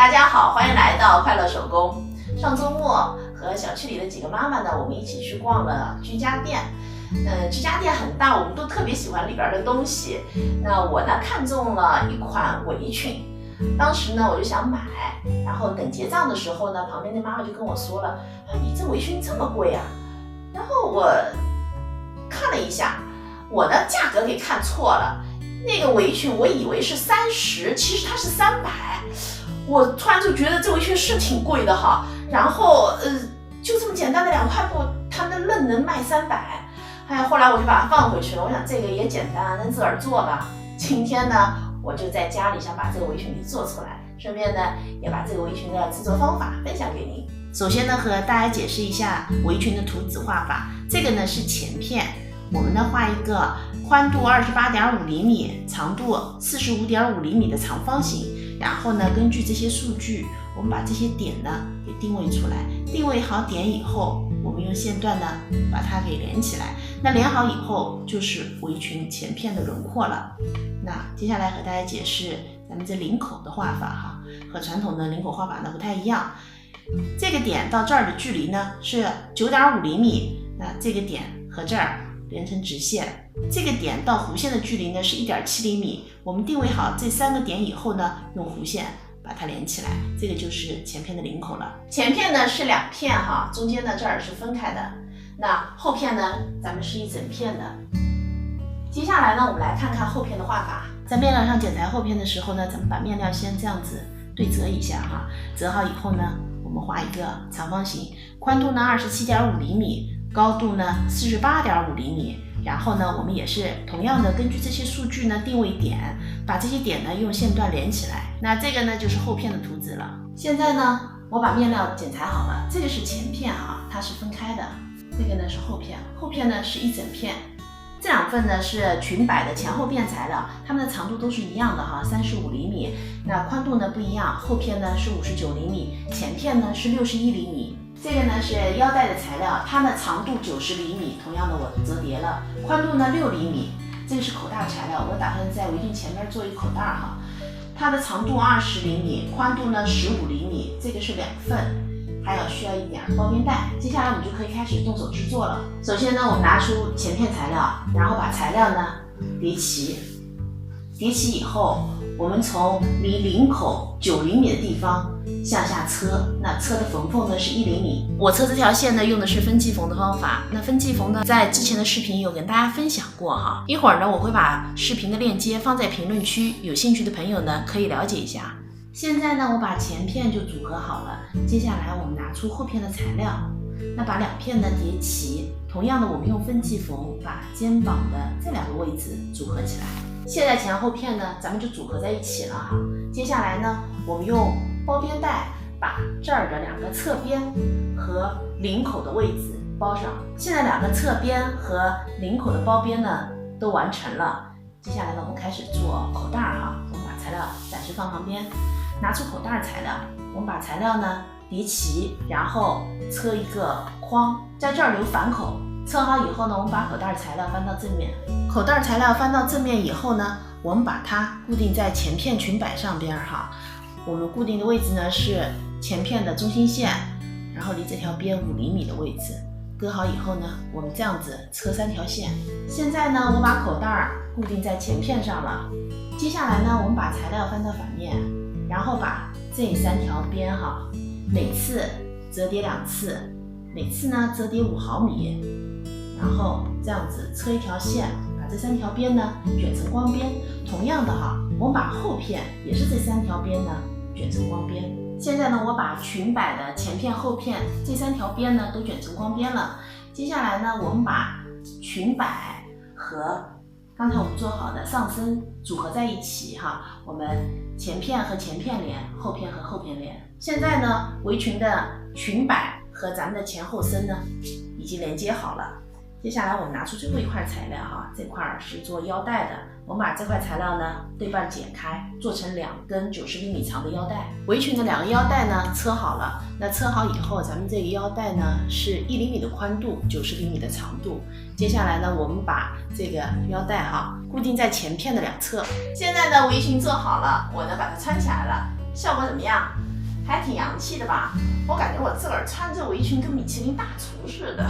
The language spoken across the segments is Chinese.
大家好，欢迎来到快乐手工。上周末和小区里的几个妈妈呢，我们一起去逛了居家店。居家店很大，我们都特别喜欢里边的东西。那我呢看中了一款围裙，当时呢我就想买，然后等结账的时候呢，旁边的妈妈就跟我说了：“你这围裙这么贵啊？”然后我看了一下，我的价格给看错了。那个围裙我以为是30，其实它是300。我突然就觉得这围裙是挺贵的哈。然后就这么简单的2块布，他们愣能卖300。后来我就把它放回去了。我想这个也简单，能自个儿做吧。今天呢，我就在家里想把这个围裙给做出来，顺便呢也把这个围裙的制作方法分享给您。首先呢，和大家解释一下围裙的图纸画法。这个呢是前片，我们呢画一个宽度28.5厘米，长度45.5厘米的长方形。然后呢，根据这些数据，我们把这些点呢给定位出来。定位好点以后，我们用线段呢把它给连起来。那连好以后，就是围裙前片的轮廓了。那接下来和大家解释咱们这领口的画法哈，和传统的领口画法呢不太一样。这个点到这儿的距离呢是9.5厘米，那这个点和这儿连成直线。这个点到弧线的距离呢是1.7厘米。我们定位好这3个点以后呢，用弧线把它连起来，这个就是前片的领口了。前片呢是2片哈，中间呢这儿是分开的。那后片呢，咱们是一整片的。接下来呢，我们来看看后片的画法。在面料上剪裁后片的时候呢，咱们把面料先这样子对折一下哈，折好以后呢，我们画一个长方形，宽度呢27.5厘米，高度呢48.5厘米。然后呢，我们也是同样的根据这些数据呢定位点，把这些点呢用线段连起来。那这个呢就是后片的图纸了。现在呢，我把面料剪裁好了，这个是前片哈，它是分开的。这个呢是后片，后片呢是一整片。这2份呢是裙摆的前后片材料，它们的长度都是一样的哈，35厘米。那宽度呢不一样，后片呢是59厘米，前片呢是61厘米。这个呢是腰带的材料，它的长度90厘米，同样的我折叠了，宽度呢6厘米。这个是口袋材料，我打算在围裙前面做一个口袋哈，它的长度20厘米，宽度呢15厘米。这个是2份。还有需要一点包边带。接下来我们就可以开始动手制作了。首先呢，我们拿出前片材料，然后把材料呢叠齐。叠齐以后，我们从离领口9厘米的地方向下车，那车的缝缝呢是1厘米。我车这条线呢用的是分季缝的方法。那分季缝呢，在之前的视频有跟大家分享过哈。一会儿呢，我会把视频的链接放在评论区，有兴趣的朋友呢可以了解一下。现在呢，我把前片就组合好了。接下来我们拿出后片的材料，那把2片呢叠齐。同样的，我们用分季缝把肩膀的这2个位置组合起来。现在前后片呢，咱们就组合在一起了哈。接下来呢，我们用包边带把这儿的2个侧边和领口的位置包上。现在2个侧边和领口的包边呢都完成了。接下来呢，我们开始做口袋哈。我们把材料暂时放旁边。拿出口袋材料，我们把材料呢叠齐，然后车一个框，在这儿留反口。车好以后呢，我们把口袋材料翻到正面。口袋材料翻到正面以后呢，我们把它固定在前片裙摆上边哈。我们固定的位置呢是前片的中心线，然后离这条边5厘米的位置。割好以后呢，我们这样子车3条线。现在呢，我把口袋固定在前片上了。接下来呢，我们把材料翻到反面。然后把这3条边哈，每次折叠2次，每次呢折叠5毫米，然后这样子车一条线，把这3条边呢卷成光边。同样的哈，我们把后片也是这3条边呢卷成光边。现在呢，我把裙摆的前片、后片这3条边呢都卷成光边了。接下来呢，我们把裙摆和刚才我们做好的上身组合在一起哈，我们前片和前片连，后片和后片连。现在呢，围裙的裙摆和咱们的前后身呢已经连接好了。接下来我们拿出最后一块材料哈，这块是做腰带的。我们把这块材料呢对半剪开，做成2根90厘米长的腰带。围裙的2个腰带呢车好了。那车好以后，咱们这个腰带呢是1厘米的宽度，90厘米的长度。接下来呢，我们把这个腰带哈固定在前片的2侧。现在呢，围裙做好了，我呢把它穿起来了，效果怎么样？还挺洋气的吧？我感觉我自个儿穿这围裙跟米其林大厨似的。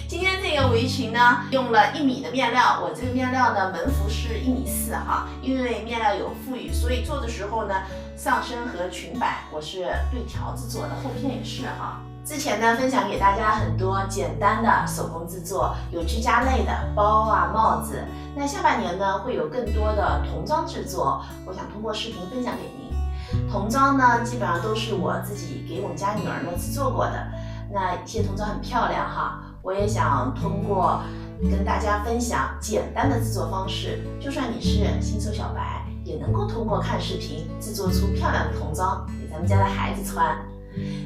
今天这个围裙呢，用了1米的面料，我这个面料呢，门幅是1.4米哈，因为面料有富裕，所以做的时候呢，上身和裙摆我是对条子做的，后片也是哈。之前呢，分享给大家很多简单的手工制作，有居家类的包啊、帽子。那下半年呢，会有更多的童装制作，我想通过视频分享给您。童装呢，基本上都是我自己给我们家女儿呢制作过的。那一些童装很漂亮哈，我也想通过跟大家分享简单的制作方式，就算你是新手小白，也能够通过看视频制作出漂亮的童装给咱们家的孩子穿。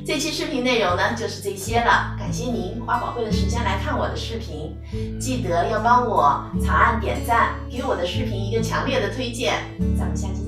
这期视频内容呢就是这些了，感谢您花宝贵的时间来看我的视频，记得要帮我长按点赞，给我的视频一个强烈的推荐。咱们下期